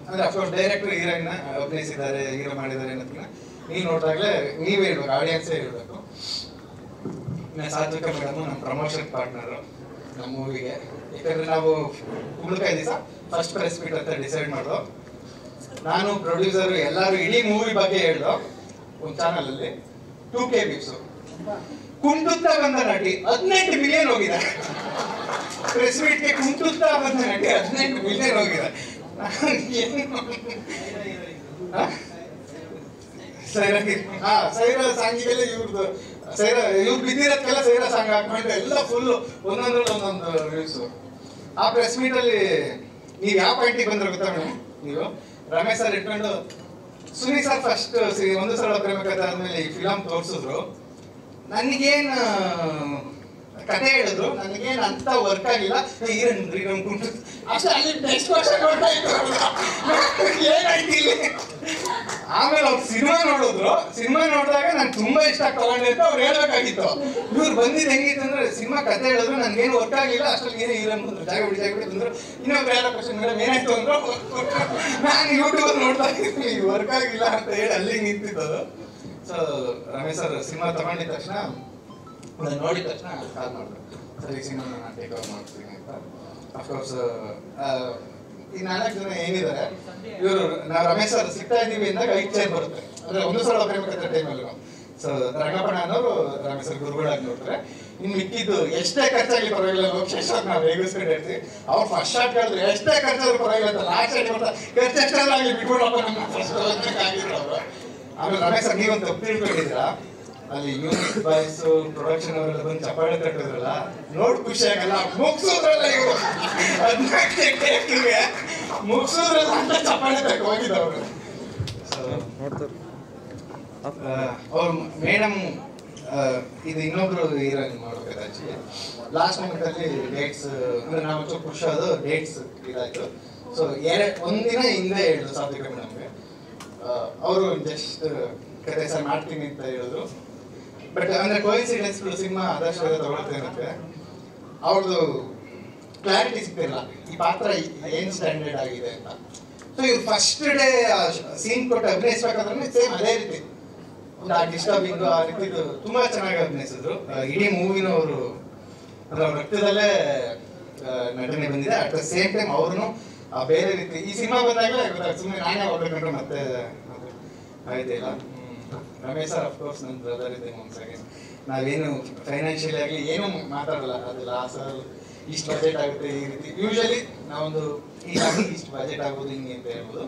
ಅಂದ್ರೆ ಅಫ್ಕೋರ್ಸ್ ಡೈರೆಕ್ಟರ್ ಹೀರೋಯಿನ್ ಅಭಿನಯಿಸಿದ್ದಾರೆ, ಹೀರೋ ಮಾಡಿದ್ದಾರೆ ಅನ್ನೋದನ್ನ ನೀವು ನೋಡಿದಾಗಲೇ ನೀವೇ ಹೇಳ್ಬೇಕು, ಆಡಿಯನ್ಸೇ ಹೇಳ್ಬೇಕು. ಸಾತ್ವಿಕ ಮೇಡಮ್ ನಮ್ಮ ಪ್ರಮೋಷನ್ ಪಾರ್ಟ್ನರು ನಮ್ಮ ಮೂವಿಗೆ. ಯಾಕಂದ್ರೆ ನಾವು ಕುಂಬಳಕಾಯಿ ದಿವಸ ಫಸ್ಟ್ ಪ್ರೆಸ್ ಮೀಟ್ ಅಂತ ಡಿಸೈಡ್ ಮಾಡೋದು. ನಾನು ಪ್ರೊಡ್ಯೂಸರ್ ಎಲ್ಲರೂ ಇಡೀ ಮೂವಿ ಬಗ್ಗೆ ಹೇಳ್ದು ಒಂದು ಚಾನಲ್ ಅಲ್ಲಿ 2K ವ್ಯೂಸ್. ಕುಂಟುತ್ತಾ ಬಂದ ನಟಿ 18 ಮಿಲಿಯನ್ ಹೋಗಿದೆ. ಪ್ರೆಸ್ ಮೀಟ್ಗೆ ಕುಂಟುತ್ತಾ ಬಂದ ನಟಿ 18 ಮಿಲಿಯನ್ ಹೋಗಿದೆ. ಸೈರಾ ಸಾಂಗಿಗೆಲ್ಲ ಇವ್ರದ್ದು ಇವ್ರು ಬಿದ್ದಿರೋದಕ್ಕೆಲ್ಲ ಸೈರಾ ಸಾಂಗ್ ಹಾಕೊಂಡು ಎಲ್ಲ ಫುಲ್ ಒಂದೊಂದು ವ್ಯೂಸ್. ಆ ಪ್ರೆಸ್ ಮೀಟ್ ಅಲ್ಲಿ ನೀವ್ ಯಾವ ಪಾಯಿಂಟಿಗೆ ಬಂದ್ರೆ ಗೊತ್ತಾ ಮೇಡಮ್? ನೀವು ರಮೇಶ್ ಸರ್ ಇಟ್ಕೊಂಡು ಸುನಿ ಸರ್ ಫಸ್ಟ್ ಒಂದು ಸಲ ಪ್ರೇಮ ಕಥೆ ಆದ್ಮೇಲೆ ಈ ಫಿಲಮ್ ತೋರ್ಸಿದ್ರು. ನನಗೇನು ಕತೆ ಹೇಳಿದ್ರು, ನನಗೇನು ಅಂತ ವರ್ಕ್ ಆಗಿಲ್ಲ. ಅಷ್ಟೇ ಅಲ್ಲಿ ನೆಕ್ಸ್ಟ್ ವರ್ಷ ನೋಡ್ತಾ ಇದ್ರು ಏನಾಯ್ತು ಇಲ್ಲಿ. ಆಮೇಲೆ ಅವ್ರು ಸಿನಿಮಾ ನೋಡಿದ್ರು. ಸಿನಿಮಾ ನೋಡಿದಾಗ ನಾನು ತುಂಬಾ ಇಷ್ಟ ತಗೊಂಡೆ ಅಂತ ಅವ್ರು ಹೇಳ್ಬೇಕಾಗಿತ್ತು. ಇವ್ರು ಬಂದಿದ್ದು ಹೆಂಗಿತ್ತು ಅಂದ್ರೆ ಸಿನಿಮಾ ಕತೆ ಹೇಳಿದ್ರು, ನನ್ಗೇನು ವರ್ಕ್ ಆಗಿಲ್ಲ. ಅಷ್ಟರಲ್ಲಿ ಏನು ಹೀರೋನ್ ಬಂದ್ರು, ಜಾಗ ಬಿಡಿ ಬಂದ್ರು. ಇನ್ನೊಬ್ರು ಯಾರೋ ಕ್ವಶನ್ ಮೇಡಮ್ ಏನಾಯ್ತು ಅಂದ್ರು. ನಾನು ಯೂಟ್ಯೂಬ್ ನೋಡ್ತಾ ಇದ್ದೀನಿ ವರ್ಕ್ ಆಗಿಲ್ಲ ಅಂತ ಹೇಳಿ ಅಲ್ಲಿ ನಿಂತಿದ್ದದು. ಸೊ ರಮೇಶ್ ಸರ್ ಸಿನಿಮಾ ತಗೊಂಡಿದ ತಕ್ಷಣ ನೋಡಿದ ತಕ್ಷಣ ಕಾಲ್ ಮಾಡಿದ್ರು, ಸರ್ ಈ ಸಿನಿಮಾ ನಾನು ಟೇಕ್ ಓವರ್ ಮಾಡ್ತೀನಿ ಅಂತ. ಅಫ್ಕೋರ್ಸ್ ಈ 4 ಜನ ಏನಿದ್ದಾರೆ ಇವರು ನಾವು ರಮೇಶ್ ಸರ್ ಸಿಗ್ತಾ ಇದೀವಿ ಅಂದಾಗ 5 ಚೇರ್ ಬರುತ್ತೆ. ಅಂದ್ರೆ ಒಂದು ಸಲ ಬರಬೇಕಾದ ಟೈಮಲ್ಲಿ ಸೊ ರಂಗಪ್ಪಣ್ಣ ಅನ್ನೋರು ರಮೇಶ್ ಸರ್ ಗುರುಗಳಾಗಿ ನೋಡ್ತಾರೆ. ಇನ್ನು ಮಿಕ್ಕಿದ್ದು ಎಷ್ಟೇ ಖರ್ಚಾಗಲಿ ಪರವಾಗಿಲ್ಲ ಲೋಕೇಶ್ ಅವ್ರು ನಾವು ರೇಗಿಸ್ಕೊಂಡು ಹೇಳ್ತೀವಿ. ಅವ್ರು ಫಸ್ಟ್ ಶಾಟ್ ಹೇಳಿದ್ರು ಎಷ್ಟೇ ಖರ್ಚಾದ್ರೂ ಪರವಾಗಿಲ್ಲ ಅಂತ ಲಾಸ್ಟ್ ಶಾಟ್ ಬರ್ತಾ ಖರ್ಚು ಎಷ್ಟಾಗಲಿ ಬಿಟ್ಬಿಡಪ್ಪ ನಮ್ಮ ಫಸ್ಟ್ ಆಗಿದ್ರು ಅವರು. ಆಮೇಲೆ ರಮೇಶ್ ಸರ್ ನೀವೊಂದು ತಪ್ಪು ತಿಳ್ಕೊಂಡಿದ್ದೀರಾ, ಅಲ್ಲಿ ಮ್ಯೂಸಿಕ್ ಬಾಯ್ಸ್ ಪ್ರೊಡಕ್ಷನ್ ಅವರೆಲ್ಲ ಬಂದು ಚಪ್ಪಾಳೆ ತಟ್ಟಿದ್ರಲ್ಲ ನೋಡ್ ಖುಷಿ ಆಗಲ್ಲ, ಮುಗಿಸೋದ್ರಲ್ಲ ಇವರು ಮುಗಿಸೋದ್ರಲ್ಲ ಅಂತ ಚಪ್ಪಾಳೆ ತಕ್ಕ ಹೋಗಿದ್ದವರು. ಅವ್ರು ಮೇಡಮ್ ಇದು ಇನ್ನೊಬ್ರು ಹೀರೋಯಿನ್ ಮಾಡ್ಬೇಕಾದ್ರೆ ಆಕ್ಚುಲಿ ಲಾಸ್ಟ್ ಮೂಮೆಂಟ್ ಅಲ್ಲಿ ಡೇಟ್ಸ್ ಅಂದ್ರೆ ನಾವು ಒಂಚೂರು ಖುಷಿ ಆದ ಡೇಟ್ಸ್ ಇದಾಯ್ತು. ಸೊ ಒಂದಿನ ಹಿಂದೆ ಹೇಳಿದ್ರು ಸಾತ್ವಿಕ ಮೇಡಮ್ಗೆ. ಅವರು ಜಸ್ಟ್ ಕತೆ ಸರ್ ಮಾಡ್ತೀನಿ ಅಂತ ಹೇಳಿದ್ರು. ಬಟ್ ಅಂದ್ರೆ ಕೋಇನ್ಸಿಡೆನ್ಸ್ಗಳು ಸಿನಿಮಾ ಆದಷ್ಟು ತಗೊಳ್ತೇನಂತೆ ಅವ್ರದ್ದು ಕ್ಲಾರಿಟಿ ಸಿಗ್ತಿಲ್ಲ ಈ ಪಾತ್ರ ಏನ್ ಸ್ಟ್ಯಾಂಡರ್ಡ್ ಆಗಿದೆ ಅಂತ. ಸೊ ಇವ್ರು ಫಸ್ಟ್ ಡೇ ಸೀನ್ ಕೊಟ್ಟು ಅಭಿನಯಿಸ್ಬೇಕಾದ್ರೆ ಸೇಮ್ ಅದೇ ರೀತಿ ಒಂದು ಡಿಸ್ಟರ್ಬಿಂಗ್ ಆ ರೀತಿ ತುಂಬಾ ಚೆನ್ನಾಗಿ ಅಭಿನಯಿಸಿದ್ರು. ಇಡೀ ಮೂವಿನವರು ಅಂದ್ರೆ ಅವ್ರ ರಕ್ತದಲ್ಲೇ ನಟನೆ ಬಂದಿದೆ. ಅಟ್ ದ ಸೇಮ್ ಟೈಮ್ ಅವ್ರು ಬೇರೆ ರೀತಿ ಈ ಸಿನಿಮಾ ಬಂದಾಗಲೇ ಸುಮ್ಮನೆ ನಾನೇ ಹೋಗ್ಬೇಕಂದ್ರೆ ಮತ್ತೆ ಆಯ್ತು ಇಲ್ಲ. ರಮೇಶ್ ಸರ್ ಅಫ್ಕೋರ್ಸ್ ನನ್ನ ಬ್ರದರ್ ಇದೆ. ಒಂದ್ಸಾಗಿ ನಾವೇನು ಫೈನಾನ್ಷಿಯಲಿ ಆಗಲಿ ಏನು ಮಾತಾಡಲ್ಲ, ಅದು ಲಾಸ್ ಇಷ್ಟು ಬಜೆಟ್ ಆಗುತ್ತೆ ಈ ರೀತಿ. ಯೂಶಲಿ ನಾವೊಂದು ಇಷ್ಟು ಬಜೆಟ್ ಆಗೋದು ಹಿಂಗೆ ಅಂತ ಹೇಳ್ಬೋದು.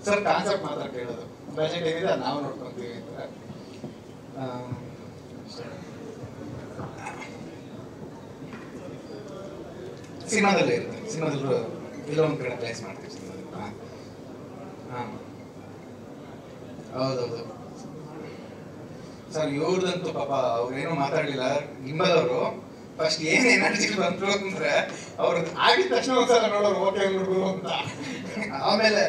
ಸರ್ ಕಾನ್ಸೆಪ್ಟ್ ಮಾತ್ರ ಕೇಳೋದು, ಬಜೆಟ್ ಏನಿದೆ ಅದು ನಾವು ನೋಡ್ಕೊಂತೀವಿ ಅಂತ. ಸಿನಿಮಾದಲ್ಲೇ ಇರುತ್ತೆ, ಸಿನಿಮಾದಲ್ಲೂ ಎಲ್ಲೋ ಒಂದು ಕಡೆ ಪ್ಲೇಸ್ ಮಾಡ್ತೀವಿ ಸಿನಿಮಾದಲ್ಲಿ. ಹಾಂ ಹೌದೌದು ಸರ್. ಇವ್ರದಂತೂ ಪಾಪ ಅವ್ರೇನು ಮಾತಾಡಲಿಲ್ಲ. ಗಿಂಬಲ್ ಅವರು ಫಸ್ಟ್ ಏನ್ ಎನರ್ಜಿ ಬಂದ್ರು ಅಂದ್ರೆ ಅವ್ರದ್ದು ಆಗಿದ ತಕ್ಷಣ ಒಂದ್ಸಲ ನೋಡೋರು ಓಕೆ ನೋಡ್ಬೋದು ಅಂತ. ಆಮೇಲೆ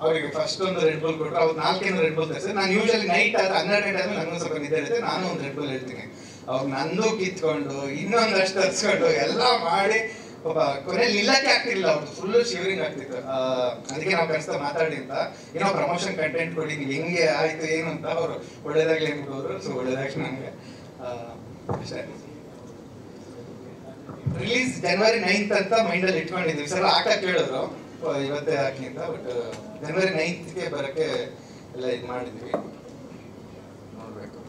ಅವರಿಗೆ ಫಸ್ಟ್ ಒಂದು ರೆಡ್ ಬುಲ್ ಕೊಟ್ಟರು. ಅವ್ರು 4 ರೆಡ್ ಬುಲ್ ತರಿಸಿ. ನಾನು ಯೂಶಲಿ ನೈಟ್ ಆದ್ರೆ 12 ಗಂಟೆ ಆದ್ಮೇಲೆ ನನಗೂ ಸ್ವಲ್ಪ ನಿದ್ದೆ ಇರುತ್ತೆ, ನಾನು ಒಂದು ರೆಡ್ ಬುಲ್ ಹೇಳ್ತೀನಿ. ಅವ್ರು ನಂದು ಕಿತ್ಕೊಂಡು ಇನ್ನೊಂದಷ್ಟು ತರಿಸ್ಕೊಂಡು ಎಲ್ಲ ಮಾಡಿ ಪಾಪ ಕೊನೆಯಲ್ಲಿ ನಿಲ್ಲಕ್ಕೆ ಆಗ್ತಿರ್ಲಿಲ್ಲ. ಅವ್ರದ್ದು ಫುಲ್ ಶಿವರಿಂಗ್ ಆಗ್ತಿತ್ತು. ಅದಕ್ಕೆ ನಾವು ಕರೆಸ್ತಾ ಮಾತಾಡಿ ಅಂತ ಏನೋ ಪ್ರಮೋಷನ್ ಕಂಟೆಂಟ್ ಕೊಡಿ ಹೆಂಗೆ ಆಯ್ತು ಏನು ಅಂತ ಅವರು ಒಳ್ಳೇದಾಗ್ಲಿ ಅಂದ್ಬಿಟ್ಟವ್ರು. ಸೊ ಒಳ್ಳೇದಾಗಿ ನನಗೆ ಅಷ್ಟೇ. ರಿಲೀಸ್ January 9th ಅಂತ ಮೈಂಡಲ್ಲಿ ಇಟ್ಕೊಂಡಿದ್ವಿ. ಸರ್ ಹಾಕಕ್ಕೆ ಹೇಳಿದ್ರು ಇವತ್ತೇ ಹಾಕಿ ಅಂತ. ಬಟ್ January 9th ಬರಕ್ಕೆ ಎಲ್ಲ ಇದು ಮಾಡಿದ್ವಿ. ನೋಡ್ಬೇಕು.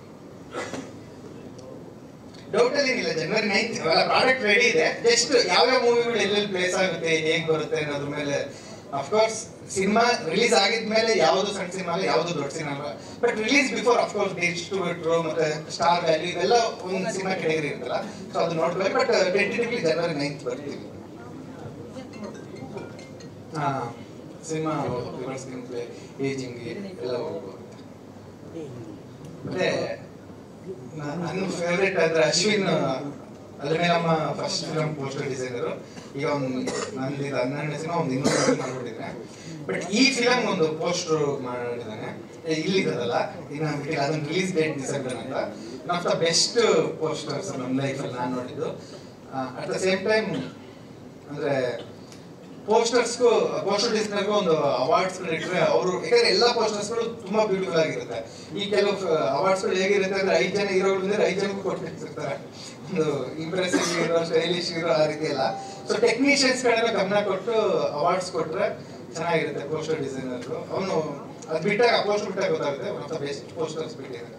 ಡೌಟ್ ಅಲ್ಲಿ ಏನಿಲ್ಲ, January 9th ಪ್ರಾಡಕ್ಟ್ ರೆಡಿ ಇದೆ. ಜಸ್ಟ್ ಯಾವ್ಯಾವ ಮೂವಿಗಳು ಎಲ್ಲೆಲ್ಲಿ ಪ್ಲೇಸ್ ಆಗುತ್ತೆ ಹೇಗ್ ಬರುತ್ತೆ ಅನ್ನೋದ್ರ ಮೇಲೆ. ಅಫ್ಕೋರ್ಸ್ ಸಿನಿಮಾ ರಿಲೀಸ್ ಆಗಿದ್ಮೇಲೆ ಯಾವುದು ಸಣ್ಣ ಸಿನಿಮಾ ಅಲ್ಲ, ಯಾವುದು ದೊಡ್ಡ ಸಿನಿಮಾ ಅಲ್ಲ. But release before of course distributor ಮತ್ತೆ ಸ್ಟಾರ್ ವ್ಯಾಲ್ಯೂ ಇವೆಲ್ಲ ಒಂದು ಸಿನಿಮಾ ಕೆಟಗರಿ ಇರುತ್ತಲ್ಲ, ಸೊ ಅದು ನೋಡ್ಬೇಕು. ಬಟ್ ಟೆಂಟೇಟಿವ್ಲಿ January 9th ಬರ್ತೀವಿ. ಸಿನಿಮಾ ಸ್ಕ್ರೀನ್ ಪ್ಲೇ ಏಜಿಂಗ್ ಎಲ್ಲ ಹೋಗ್ಬೋದು. ಮತ್ತೆ ನನ್ನ ಫೇವ್ರೇಟ್ ಆದ್ರೆ Ashwin Almelamma first film poster designer. ಈಗ ನಂದು 12 ಸಿನಿಮಾ ಒಂದು 200 ಮಾಡ್ಬಿಟ್ಟಿದ್ದಾನೆ. ಬಟ್ ಈ ಫಿಲಮ್ ಒಂದು ಪೋಸ್ಟರ್ ಮಾಡಿದ್ದಾನೆ ಇಲ್ಲಿದ್ದಲ್ಲ, ಈಗ ಅದೊಂದು ರಿಲೀಸ್ ಡೇಟ್ ಡಿಸೆಂಬರ್ ಅಂತ. One of the best posters ನನ್ನ ಲೈಫಲ್ಲಿ ನಾನು ನೋಡಿದ್ದು. ಅಟ್ ದ ಸೇಮ್ ಟೈಮ್ ಅಂದ್ರೆ ಪೋಸ್ಟರ್ ಡಿಸೈನರ್ಗೂ ಒಂದು ಅವಾರ್ಡ್ಸ್ಗಳು ಇಟ್ಟರೆ ಅವರು, ಯಾಕಂದ್ರೆ ಎಲ್ಲ ಪೋಸ್ಟರ್ಸ್ಗಳು ತುಂಬಾ ಬ್ಯೂಟಿಫುಲ್ ಆಗಿರುತ್ತೆ. ಈ ಕೆಲವು ಅವಾರ್ಡ್ಸ್ಗಳು ಹೇಗಿರುತ್ತೆ ಅಂದ್ರೆ 5 ಜನ ಹೀರೋಗಳು ಬಂದ್ರೆ 5 ಜನಕ್ಕೂ ಕೊಟ್ಟಿರ್ತಾರೆ. ಒಂದು ಇಂಪ್ರೆಸಿವ್ ಹೀರೋ, ಸ್ಟೈಲಿಶ್ ಹೀರೋ ಆ ರೀತಿ ಎಲ್ಲ. ಸೊ ಟೆಕ್ನಿಷಿಯನ್ಸ್ ಕಡೆಲ್ಲ ಗಮನ ಕೊಟ್ಟು ಅವಾರ್ಡ್ಸ್ ಕೊಟ್ರೆ ಚೆನ್ನಾಗಿರುತ್ತೆ ಪೋಸ್ಟರ್ ಡಿಸೈನರ್ಗಳು. ಅವನು ಅದು ಬಿಟ್ಟಾಗ ಪೋಸ್ಟರ್ ಬಿಟ್ಟಾಗ ಗೊತ್ತಾಗುತ್ತೆ one of the best posters ಬಿಟ್ಟಿದ್ದಾರೆ.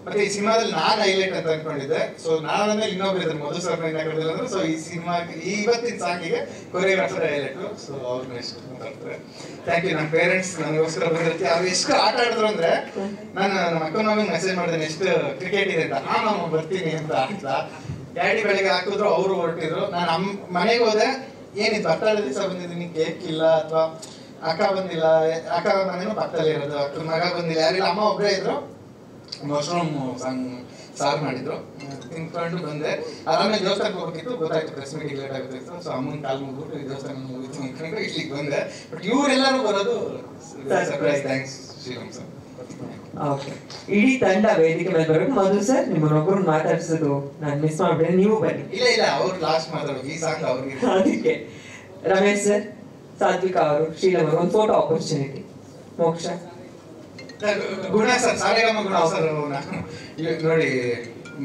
ಮತ್ತೆ ಈ ಸಿನಿಮಾದಲ್ಲಿ ನಾನು ಹೈಲೈಟ್ ಅಂತ ಅನ್ಕೊಂಡಿದ್ದೆ. ಸೊ ನಾನಂದ್ರೆ ಇನ್ನೊಬ್ರು ಇದ್ದಾರೆ ಮಧು ಸರ್ ಅಂದ್ರೆ. ಸೊ ಈ ಸಿನಿಮಾ ಇವತ್ತಿನ ಸಾಂಗಿಗೆ ಕೊರಿಯೋಗ್ರಾಫರ್ ಹೈಲೈಟ್. ಸೊ ಅವ್ರನ್ನ ಎಷ್ಟು ಮಾತಾಡ್ತಾರೆ. Thank you. ನನ್ನ ಪೇರೆಂಟ್ಸ್ ನನಗೋಸ್ಕರ ಬಂದಿರ್ತೀವಿ. ಅವ್ರು ಎಷ್ಟು ಆಟ ಆಡಿದ್ರು ಅಂದ್ರೆ ನಾನು ನಮ್ಮ ಅಕ್ಕನ ಮೆಸೇಜ್ ಮಾಡಿದ್ದೇನೆ ಎಷ್ಟು ಕ್ರಿಕೆಟ್ ಇದೆ ಅಂತ. ನಾನು ಬರ್ತೀನಿ ಅಂತ ಡ್ಯಾಡಿ ಬೆಳಗ್ಗೆ ಹಾಕಿದ್ರು, ಅವರು ಹೊರಟಿದ್ರು. ನಾನು ಮನೆಗೆ ಹೋದೆ, ಏನಿತ್ತು ಬರ್ತಡೇ ದಿವಸ ಬಂದಿದ್ದೀನಿ, ಕೇಕ್ ಇಲ್ಲ ಅಥವಾ ಅಕ್ಕ ಬಂದಿಲ್ಲ. ಅಕ್ಕ ಮನೇನು ಪಕ್ಕದಲ್ಲೇ ಇರೋದು, ಅಕ್ಕನ ಮಗ ಬಂದಿಲ್ಲ, ಯಾರಿಲ್ಲ. ಅಮ್ಮ ಒಬ್ಬರೇ ಇದ್ರು. ಮಶ್ರೂಮ್ ಸಾರು ಮಾಡಿದ್ರು, ತಿನ್ಕೊಂಡು ಬಂದೆ. ಆರಾಮಾಗಿ ದೇವಸ್ಥಾನಕ್ಕೆ ಹೋಗ್ಬೇಕಿತ್ತು, ಗೊತ್ತಾಯ್ತು ಪ್ರೆಸ್ ಮೀಟಿಂಗ್ ಲೇಟ್ ಆಗ್ತಿತ್ತು. ಸೊ ಅಮ್ಮನ ಕಾಲ್ ಮುಗ್ಬಿಟ್ಟು ಈ ದೇವಸ್ಥಾನ ಮುಗಿತು ಅಂದ್ಕೊಂಡು ಇಲ್ಲಿಗೆ ಬಂದೆ. ಬಟ್ ಇವರೆಲ್ಲರೂ ಬರೋದು surprise. Thanks Sriram sir. Okay, ಇಡೀ ತಂಡ ವೇದಿಕೆ ಮೇಲೆ ಬರೋದು. ಮಧು ಸರ್ ನಿಮ್ಮನ್ನೊಬ್ಬರು ಮಾತಾಡ್ಸೋದು ನಾನು ಮಿಸ್ ಮಾಡ್ಬಿಟ್ಟೆ, ನೀವು ಬನ್ನಿ. ಇಲ್ಲ ಅವ್ರು ಲಾಸ್ಟ್ ಮಾತಾಡೋದು, ಈ ಸಾಂಗ್ ಅವ್ರಿಗೆ. ಅದಕ್ಕೆ ರಮೇಶ್ ಸರ್, ಸಾತ್ವಿಕ ಅವರು, ಶ್ರೀರಾಮ್ ಅವರು ಒಂದು ಫೋಟೋ ಆಪರ್ಚುನಿಟಿ. ಮೋಕ್ಷ ಗುಣ ಸರ್, ಸಾರೇಗಮ್ಮ ಗುಣ ಸರ್. ನೋಡಿ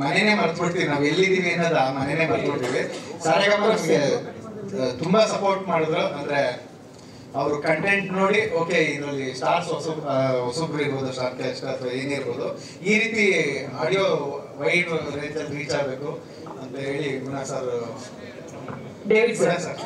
ಮನೆನೇ ಮರ್ತ್ಬಿಡ್ತೀವಿ ನಾವು, ಎಲ್ಲಿದ್ದೀವಿ ಅನ್ನೋದು ಆ ಮನೆನೇ ಮರ್ತ್ಬಿಡ್ತೀವಿ. ಸಾರೇಗಮ್ಮ ನಮಗೆ ತುಂಬಾ ಸಪೋರ್ಟ್ ಮಾಡಿದ್ರು. ಅಂದ್ರೆ ಅವರು ಕಂಟೆಂಟ್ ನೋಡಿ ಓಕೆ ಇದರಲ್ಲಿ ಸ್ಟಾರ್ಸ್ ಹೊಸಬ್ರು ಇರ್ಬೋದು, ಸ್ಟಾರ್ ಕ್ಯಾಸ್ಟ್ ಅಥವಾ ಏನಿರ್ಬೋದು, ಈ ರೀತಿ ಆಡಿಯೋ ವೈಡ್ ರೇಂಜಲ್ಲಿ ರೀಚ್ ಆಗಬೇಕು ಅಂತ ಹೇಳಿ ಗುಣ ಸರ್ ಡೇವಿಡ್ ಸರ್